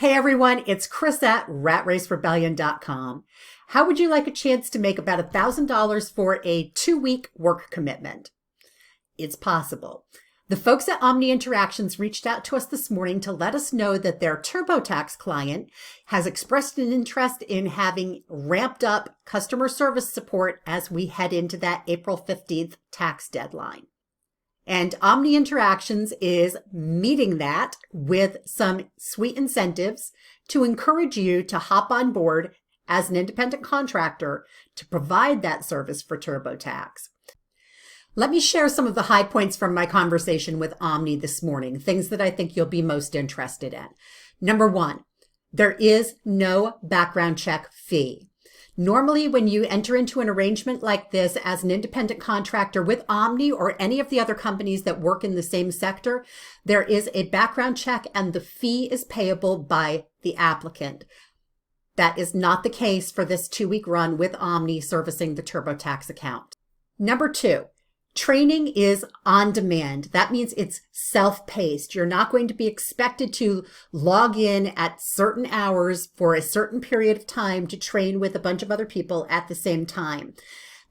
Hey everyone, it's Chris at ratracerebellion.com. How would you like a chance to make about $1,000 for a 2-week work commitment? It's possible. The folks at Omni Interactions reached out to us this morning to let us know that their TurboTax client has expressed an interest in having ramped up customer service support as we head into that April 15th tax deadline. And Omni Interactions is meeting that with some sweet incentives to encourage you to hop on board as an independent contractor to provide that service for TurboTax. Let me share some of the high points from my conversation with Omni this morning, things that I think you'll be most interested in. Number one, there is no background check fee. Normally, when you enter into an arrangement like this as an independent contractor with Omni or any of the other companies that work in the same sector, there is a background check and the fee is payable by the applicant. That is not the case for this 2-week run with Omni servicing the TurboTax account. Number two, training is on demand. That means it's self-paced. You're not going to be expected to log in at certain hours for a certain period of time to train with a bunch of other people at the same time.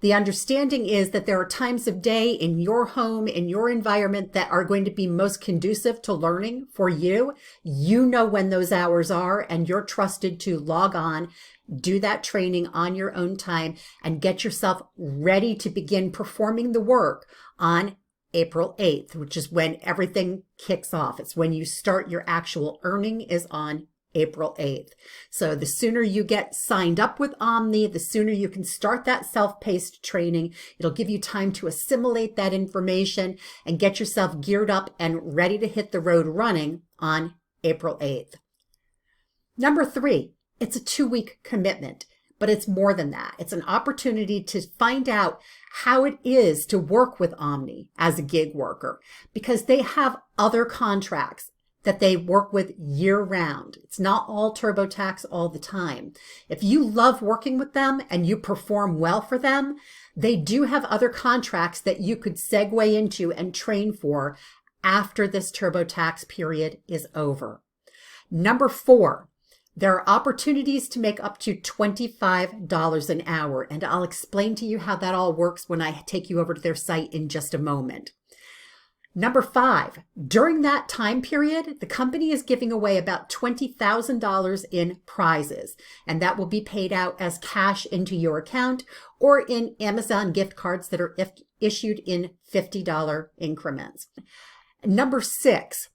The understanding is that there are times of day in your home, in your environment that are going to be most conducive to learning for you. You know when those hours are and you're trusted to log on, do that training on your own time, and get yourself ready to begin performing the work on April 8th, which is when everything kicks off. It's when you start your actual earning is on April 8th. So the sooner you get signed up with Omni, the sooner you can start that self-paced training. It'll give you time to assimilate that information and get yourself geared up and ready to hit the road running on April 8th. Number three, it's a 2-week commitment, but it's more than that. It's an opportunity to find out how it is to work with Omni as a gig worker, because they have other contracts that they work with year round. It's not all TurboTax all the time. If you love working with them and you perform well for them, they do have other contracts that you could segue into and train for after this TurboTax period is over. Number four, there are opportunities to make up to $25 an hour, and I'll explain to you how that all works when I take you over to their site in just a moment. Number five, during that time period, the company is giving away about $20,000 in prizes, and that will be paid out as cash into your account or in Amazon gift cards that are issued in $50 increments. Number six,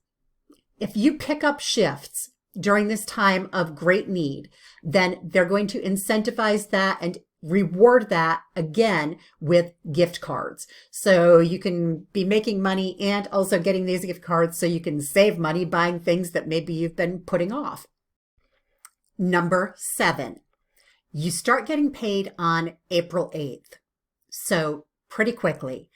if you pick up shifts during this time of great need, then they're going to incentivize that and reward that again with gift cards. So you can be making money and also getting these gift cards so you can save money buying things that maybe you've been putting off. Number seven, you start getting paid on April 8th. So pretty quickly.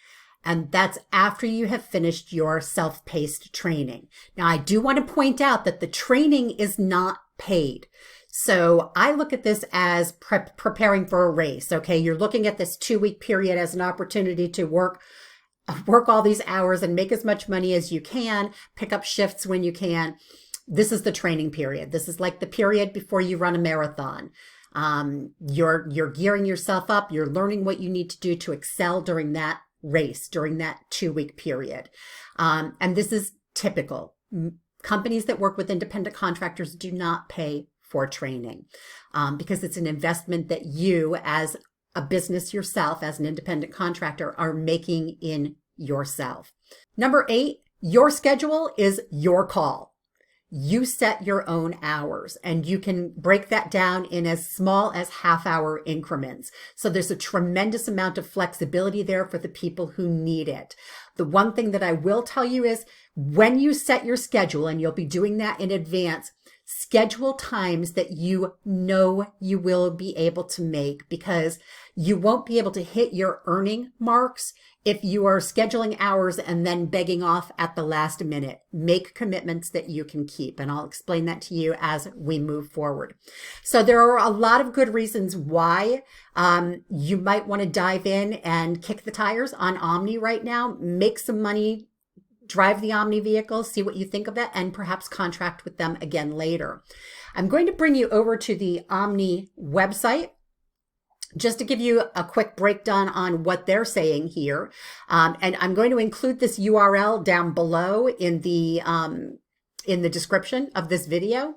And that's after you have finished your self-paced training. Now, I do want to point out that the training is not paid. So I look at this as preparing for a race. Okay, you're looking at this 2-week period as an opportunity to work all these hours and make as much money as you can, pick up shifts when you can. This is the training period. This is like the period before you run a marathon. You're gearing yourself up. You're learning what you need to do to excel during that race, during that 2-week period. And this is typical. Companies that work with independent contractors do not pay for training because it's an investment that you as a business yourself, as an independent contractor, are making in yourself. Number 8, your schedule is your call. You set your own hours and you can break that down in as small as half-hour increments. So there's a tremendous amount of flexibility there for the people who need it. The one thing that I will tell you is when you set your schedule, and you'll be doing that in advance, schedule times that you know you will be able to make, because you won't be able to hit your earning marks if you are scheduling hours and then begging off at the last minute. Make commitments that you can keep, and I'll explain that to you as we move forward. So there are a lot of good reasons why you might want to dive in and kick the tires on Omni right now, make some money drive the Omni vehicle, see what you think of it, and perhaps contract with them again later. I'm going to bring you over to the Omni website just to give you a quick breakdown on what they're saying here. And I'm going to include this URL down below in the description of this video.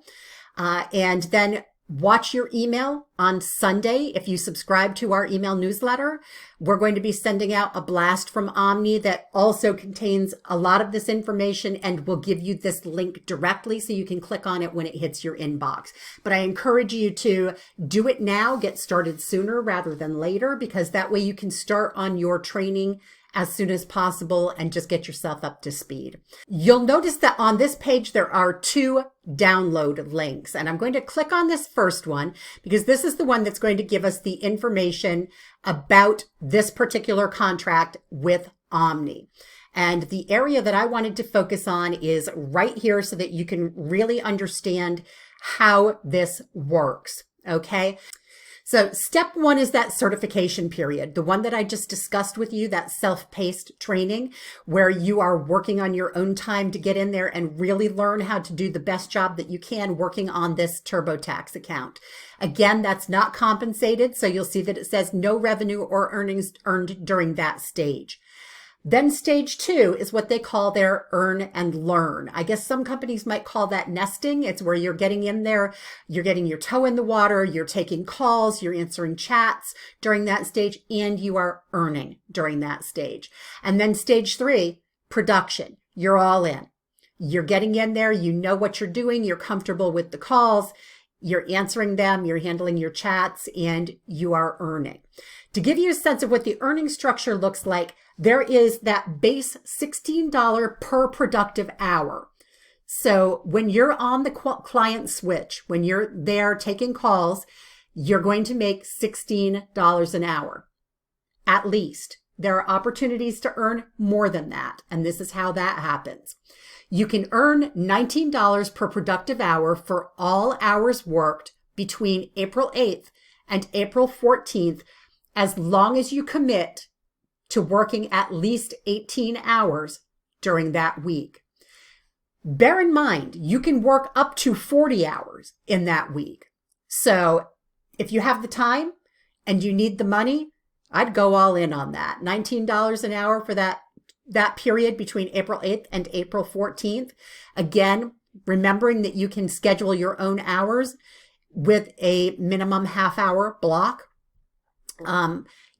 And then watch your email on Sunday. If you subscribe to our email newsletter, we're going to be sending out a blast from Omni that also contains a lot of this information and will give you this link directly so you can click on it when it hits your inbox. But I encourage you to do it now, get started sooner rather than later, because that way you can start on your training as soon as possible and just get yourself up to speed. You'll notice that on this page, there are 2 download links, and I'm going to click on this first one because this is the one that's going to give us the information about this particular contract with Omni. And the area that I wanted to focus on is right here so that you can really understand how this works. Okay. So step 1 is that certification period, the one that I just discussed with you, that self-paced training where you are working on your own time to get in there and really learn how to do the best job that you can working on this TurboTax account. Again, that's not compensated, so you'll see that it says no revenue or earnings earned during that stage. Then stage 2 is what they call their earn and learn. I guess some companies might call that nesting. It's where you're getting in there, you're getting your toe in the water, you're taking calls, you're answering chats during that stage, and you are earning during that stage. And then stage 3, production. You're all in. You're getting in there, you know what you're doing, you're comfortable with the calls, you're answering them, you're handling your chats, and you are earning. To give you a sense of what the earning structure looks like, there is that base $16 per productive hour. So when you're on the client switch, when you're there taking calls, you're going to make $16 an hour, at least. There are opportunities to earn more than that, and this is how that happens. You can earn $19 per productive hour for all hours worked between April 8th and April 14th, as long as you commit to working at least 18 hours during that week. Bear in mind, you can work up to 40 hours in that week. So if you have the time and you need the money, I'd go all in on that. $19 an hour for that period between April 8th and April 14th. Again, remembering that you can schedule your own hours with a minimum half-hour block.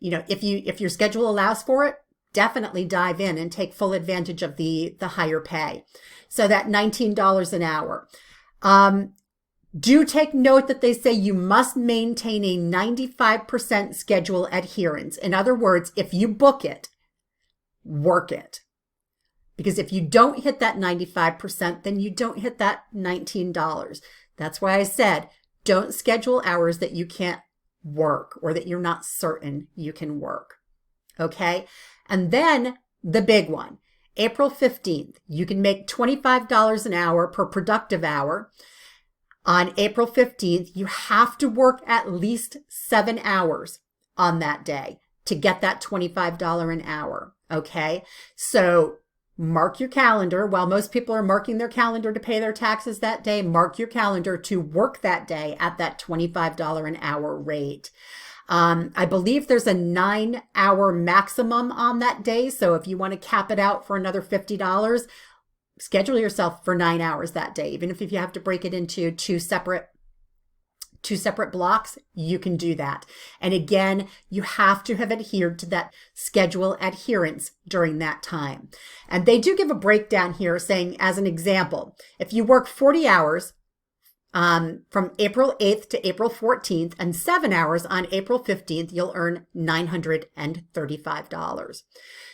If your schedule allows for it, definitely dive in and take full advantage of the higher pay. So that $19 an hour. Do take note that they say you must maintain a 95% schedule adherence. In other words, if you book it, work it. Because if you don't hit that 95%, then you don't hit that $19. That's why I said, don't schedule hours that you can't work or that you're not certain you can work. Okay. And then the big one, April 15th, you can make $25 an hour per productive hour. On April 15th, you have to work at least 7 hours on that day to get that $25 an hour. Okay. So mark your calendar. While most people are marking their calendar to pay their taxes that day, mark your calendar to work that day at that $25 an hour rate. I believe there's a 9-hour maximum on that day. So if you want to cap it out for another $50, schedule yourself for 9 hours that day. Even if you have to break it into two separate blocks, you can do that. And again, you have to have adhered to that schedule adherence during that time. And they do give a breakdown here saying, as an example, if you work 40 hours from April 8th to April 14th and 7 hours on April 15th, you'll earn $935.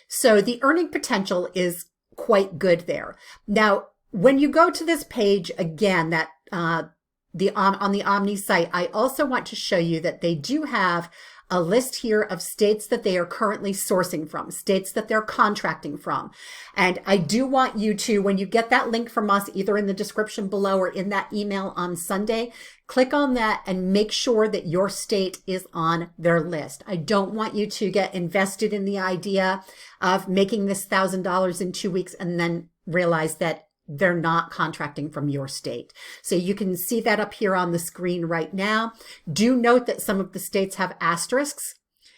So the earning potential is quite good there. Now, when you go to this page again, that on the Omni site, I also want to show you that they do have a list here of states that they are currently sourcing from, states that they're contracting from. And I do want you to, when you get that link from us, either in the description below or in that email on Sunday, click on that and make sure that your state is on their list. I don't want you to get invested in the idea of making this $1,000 in 2 weeks and then realize that they're not contracting from your state. So you can see that up here on the screen right now. Do note that some of the states have asterisks,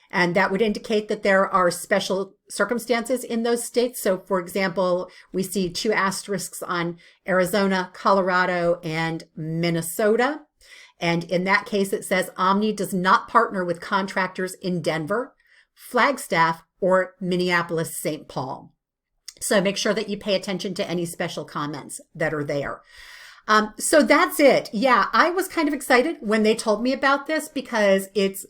and that would indicate that there are special circumstances in those states. So for example, we see 2 asterisks on Arizona, Colorado, and Minnesota. And in that case, it says Omni does not partner with contractors in Denver, Flagstaff, or Minneapolis-St. Paul. So make sure that you pay attention to any special comments that are there. So that's it. Yeah, I was kind of excited when they told me about this because it's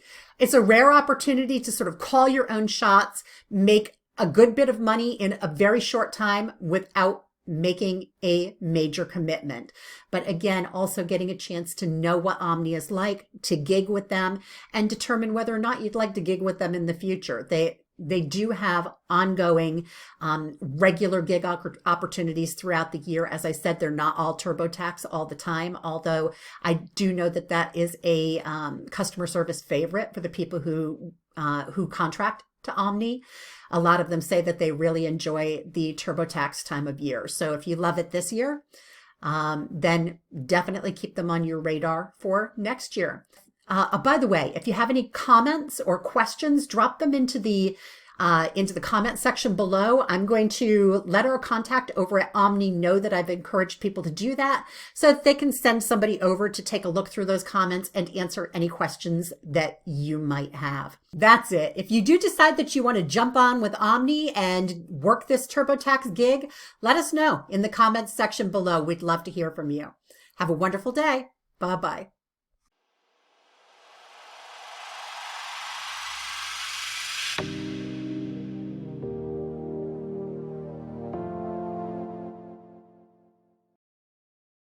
a rare opportunity to sort of call your own shots, make a good bit of money in a very short time without making a major commitment. But again, also getting a chance to know what Omni is like, to gig with them, and determine whether or not you'd like to gig with them in the future. They do have ongoing regular gig opportunities throughout the year. As I said, they're not all TurboTax all the time, although I do know that that is a customer service favorite for the people who contract to Omni. A lot of them say that they really enjoy the TurboTax time of year. So if you love it this year, then definitely keep them on your radar for next year. By the way, if you have any comments or questions, drop them into the comment section below. I'm going to let our contact over at Omni know that I've encouraged people to do that so that they can send somebody over to take a look through those comments and answer any questions that you might have. That's it. If you do decide that you want to jump on with Omni and work this TurboTax gig, let us know in the comments section below. We'd love to hear from you. Have a wonderful day. Bye-bye.